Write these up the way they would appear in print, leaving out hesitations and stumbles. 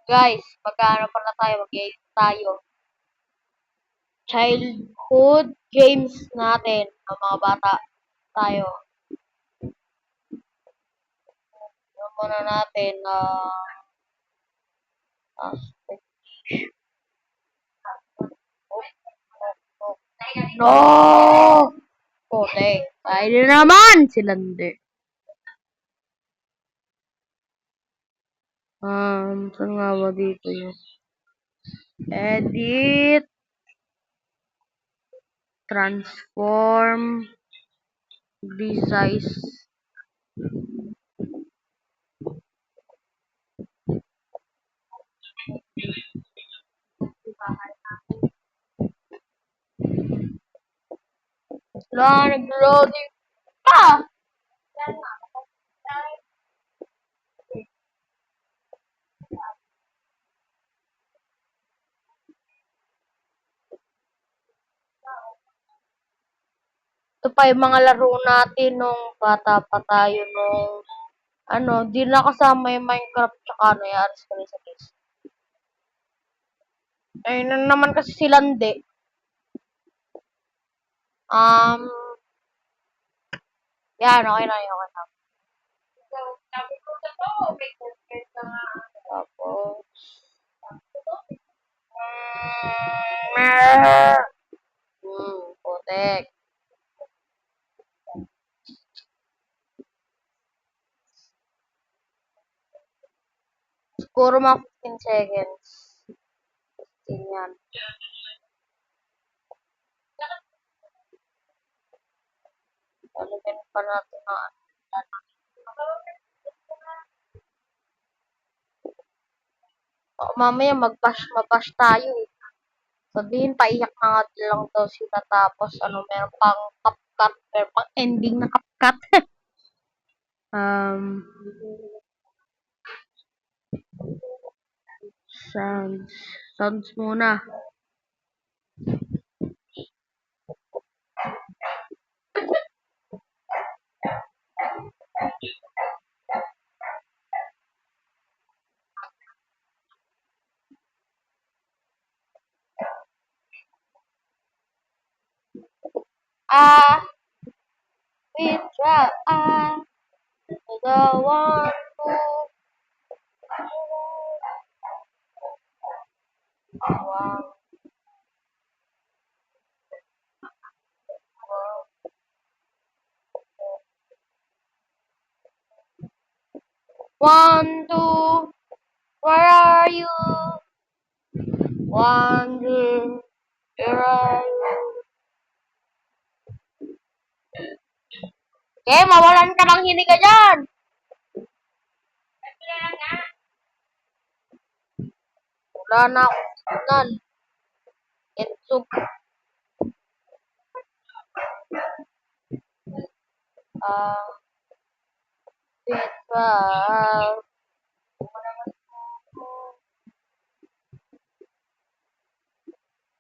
Guys, magkano pa na tayo? Mag-edit tayo. Childhood games natin ng mga bata tayo. Ano muna natin na no! Puti. Tayo din naman! Silandi. Saan nga ba dito yung edit, transform, resize. Wala, nag-loading pa! Ito pa yung mga laro natin nung bata pa tayo nung di na kasama yung Minecraft tsaka ano yung Aris sa case. Ayun na naman kasi sila hindi. Yan, okay na, okay na. Tapos, putek. Siguro mga 15 seconds. 15 yan. Lalagyan pa natin na mamaya mag-bash tayo eh. Sabihin, paiyak na nga lang daw sila tapos meron pang CapCut, meron pang ending na CapCut. Sounds muna. We try the one who one, two, where are you? One, two, where are you? Okay, mawalan ka ng hininga dyan! Wala na akong signal. Etsug.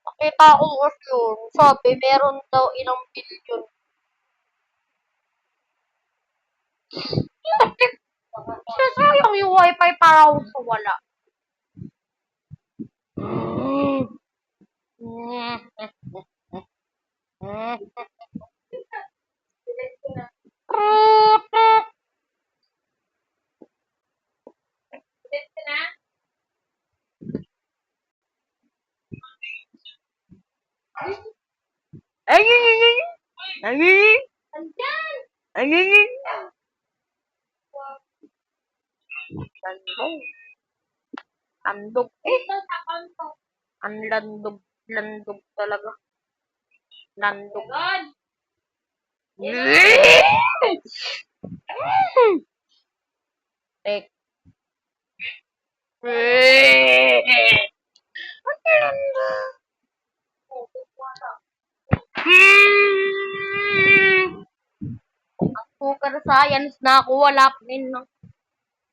Nakita ko kasi yun. Sabi, meron daw ilang billion. Sasayang yung wifi para ako sa wala. Landog. Ang landog talaga. Landog. Tek. Ang super science na ako, wala pa rin ng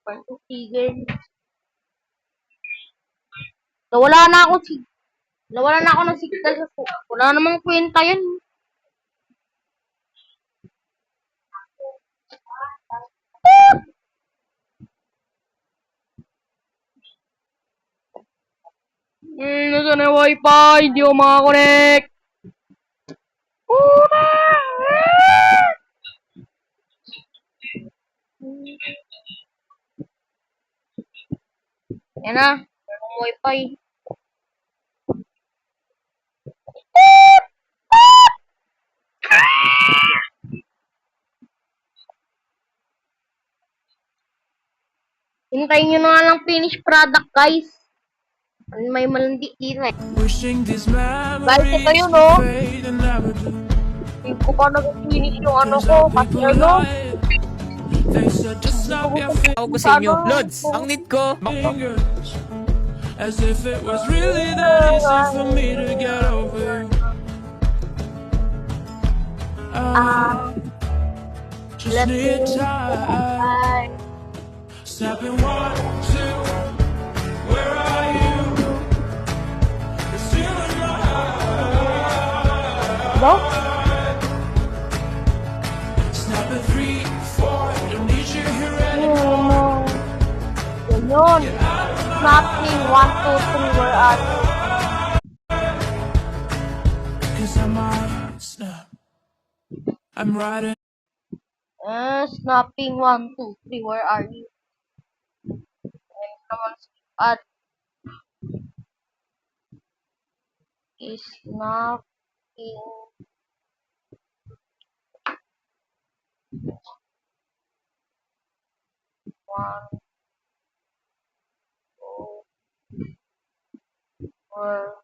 pantutigil. Nawala na ako ng signal sa phone. Wala namang kwenta yan. Nasaan na yung wifi? Hindi ako makakonect. Una! Yan na. Yung wifi. Hintayin nyo na nga lang finished product, guys. May malandi dito eh. Guys, ito yun, no? Hindi ko pa nag-finish yung ano ko. Kasi ano? Tawag ko sa inyo, Lods, ang need ko. As if it was really that easy for me to get over. Just need time. Snapping 1, 2. Where are you? It's still in my heart. Ba? Snapping 3, 4. Don't need you here anymore. Ganyan. Snapping 1, 2, 3, where are you? Cause I might snap. I'm riding. Snapping 1, 2, 3, where are you? And naman at is snapping 1, 2, where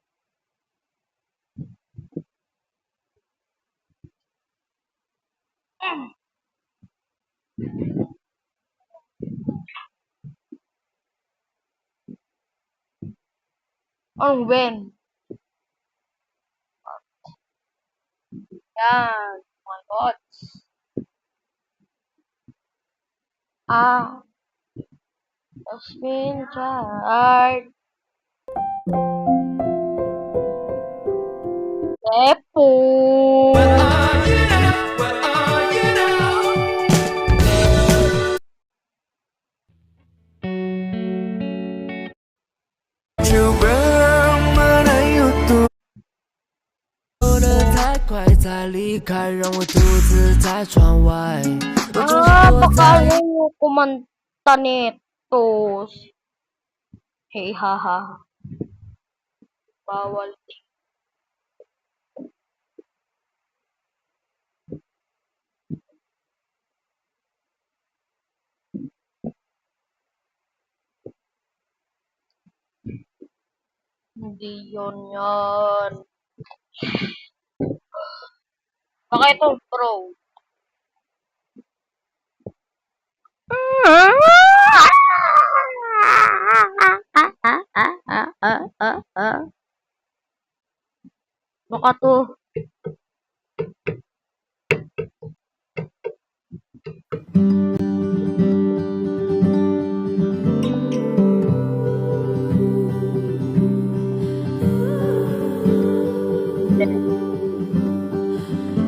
or when? Yan. Oh my God. Has been tried. Depo. Baka yung kumanta nito. Hey, haha. Bawal. Hindi yun yan. Baka ito, bro. Baka to.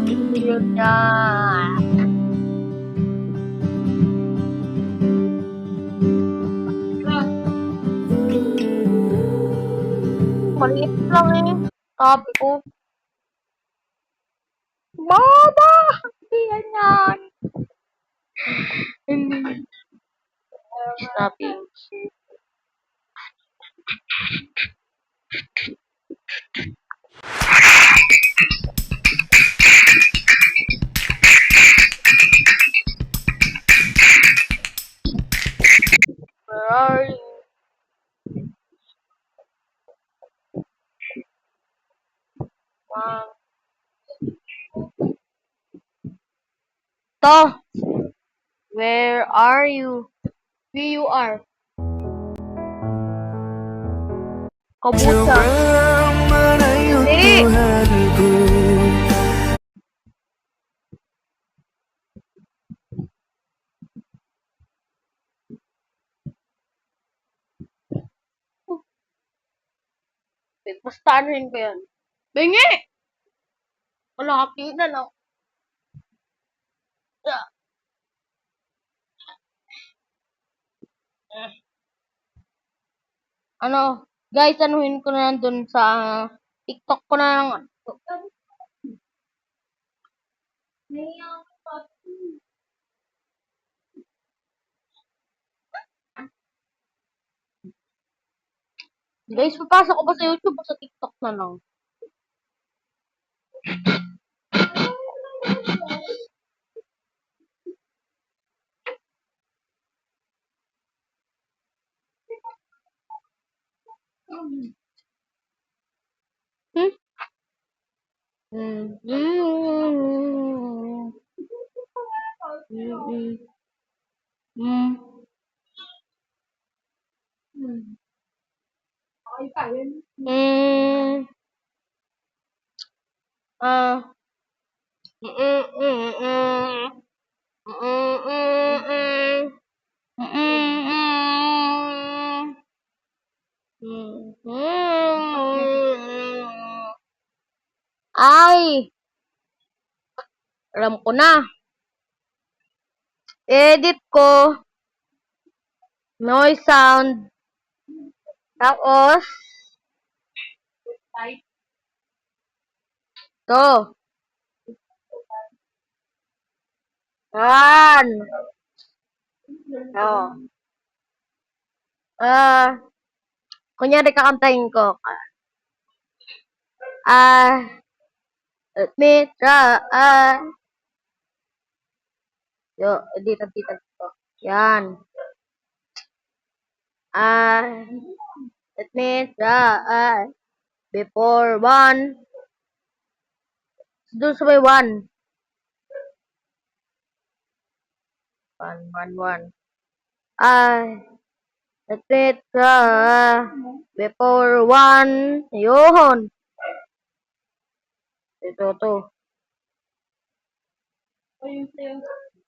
Hindi yun yan. Maliit lang eh. Sabi ko. Baba! Hindi yan yan. Hindi. Snapping. Where are you? Wow. To. Where are you? Where you are? Kamusta? Hindi. Basta anuhin ko yan. Bingi! Wala ka na. Ano? Guys, anuhin ko na dun sa TikTok ko na lang. Guys, papasok ko ba sa YouTube o sa TikTok na lang? Hmm? Mm. Mm. Mm. Mm. Mm. Ah. Mm. Mm. Mm. Mm. Mm. Mm. Ay, alam ko na. Edit ko, noise sound, tapos, to. Yan. To. Kunyari kakantahin ko. Let me try. Yo, dito. Yan. Let me try. Before one. Doon sa may one. One. Let me try. Before one. Yun. Ito to.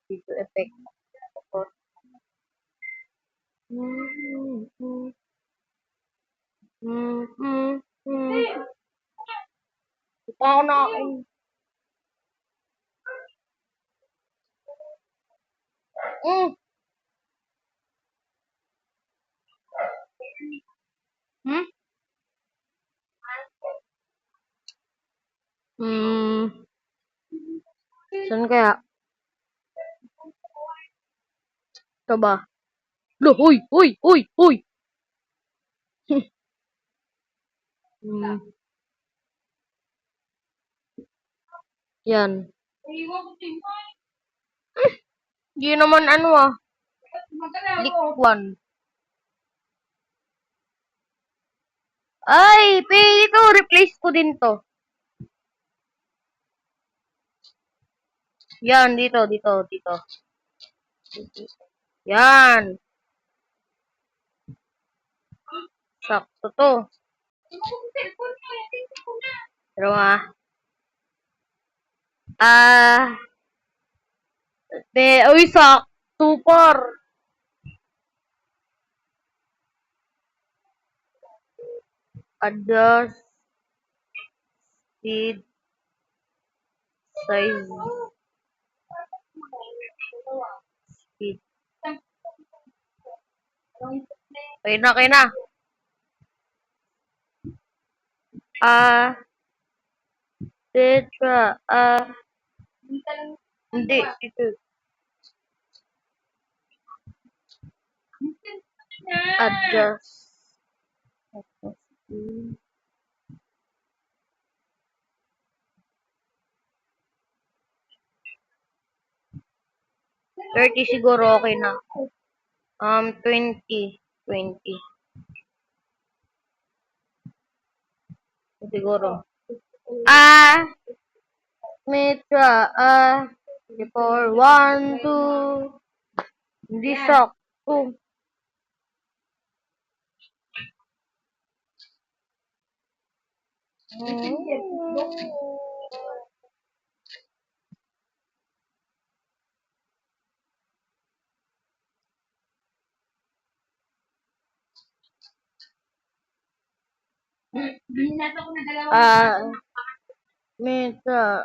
Dito effect. Ito ako na. Mm. Hmm? Saan kaya? Ito ba? Lo, uy! Hmm. Yan. Di naman ano Likwan. Ay, pwede to. Replace ko din to. Yan, dito. Yan. Sakto to. Pero uy, sakto par. Adjust speed size speed. Okay na. Tetra, hindi, ito. Adjust. 30 siguro okay na. 20. Siguro. Metra, before 1, 2. Hindi sakto. Metra,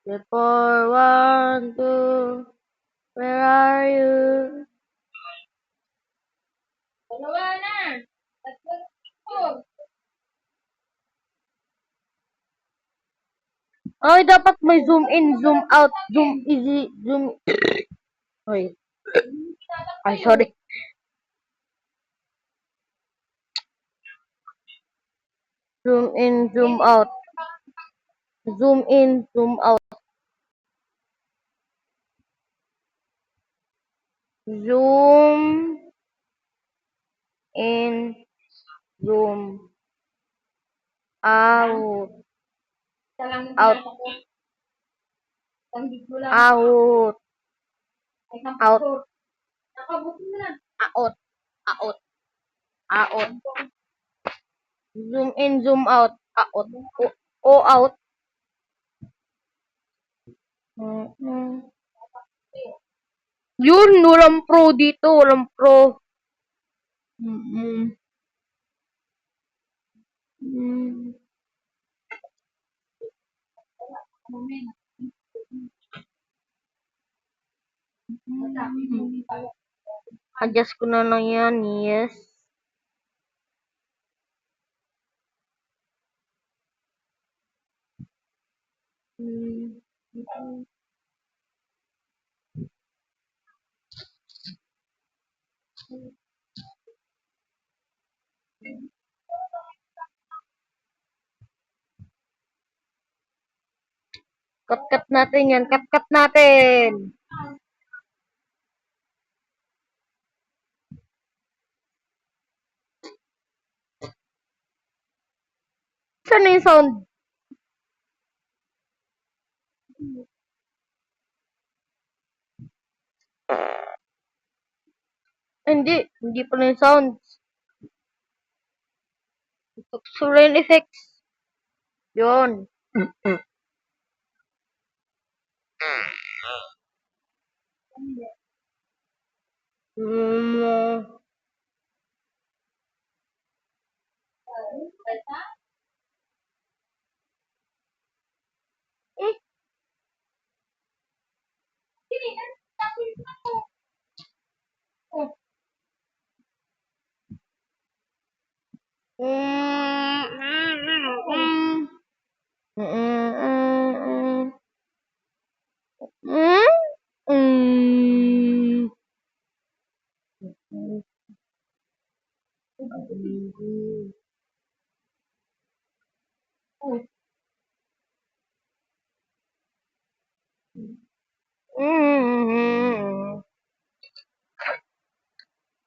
before 1, 2. Where are you? Ay, dapat may zoom in, zoom out, zoom easy, zoom... Ay. Ay, sorry. Zoom in, zoom out. Zoom in, zoom out. Zoom in, zoom out. Out. Out. Out. Out. Out. Out. Zoom in, zoom out. Out. O out. Yun, walang pro dito. Walang pro. Mm-mm. Mm. Adjust ko na lang yan. Yes. Cut natin yan. Cut natin. Saan na yung sound? Hindi pa na yung sound. Texture effects. Yun.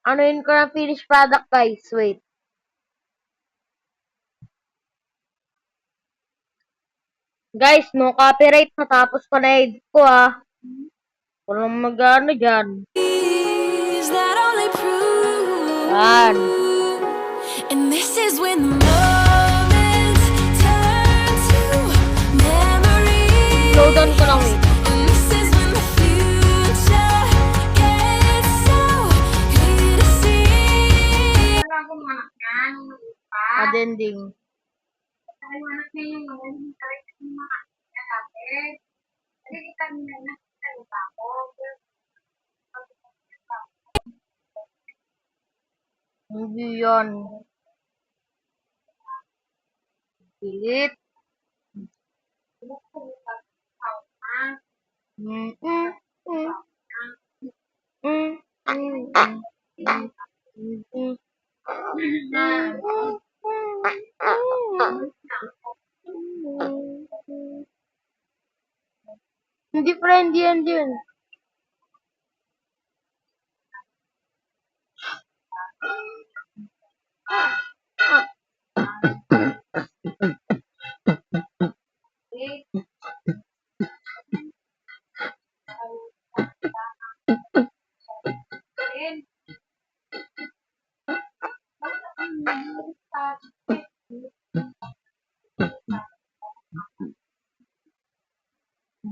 Ano yun ko na finished product, guys? Wait. Guys, no copyright. Natapos ko na edit ko, ah. Walang mag-ano dyan. Yan. And this is when the moments turn to memories. Slow down ko lang, wait. And this is when the future gets so clear to see. Adending. Hindi yun. Pilit. Hindi friend yan dyan.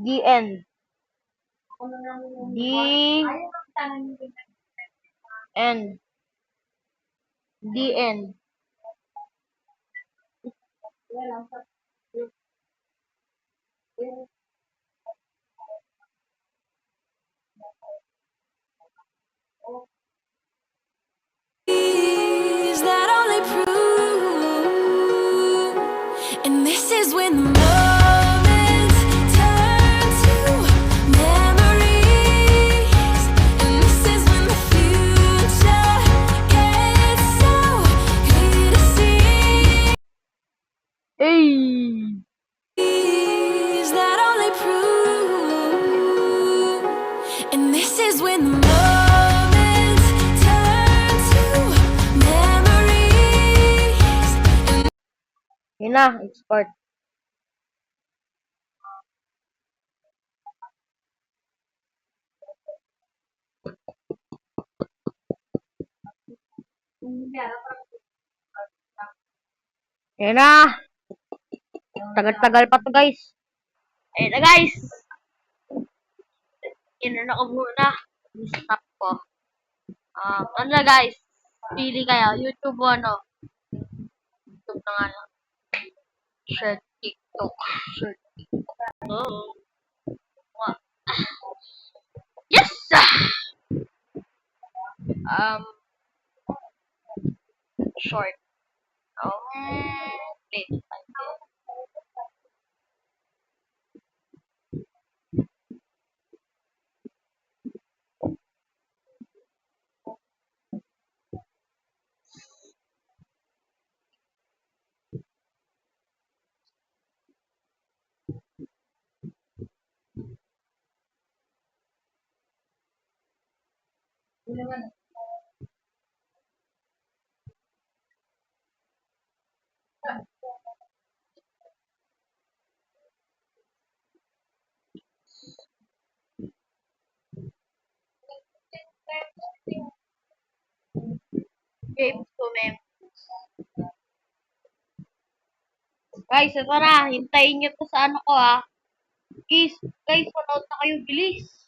The end. The end. The end. That only prove, and this is when the moments Yun na, export. Yun na. Tagal-tagal pa to guys. Ayun na guys. Inan ako muna. Stop ko. Ano na guys? Pili kayo. YouTube o ano? YouTube na nga lang. Share TikTok. Share TikTok. Oh. Yes! Short. Wait. Games to mem. Guys, ito na. Hintayin nyo to sa ano ko Guys, manood na kayo. Bilis.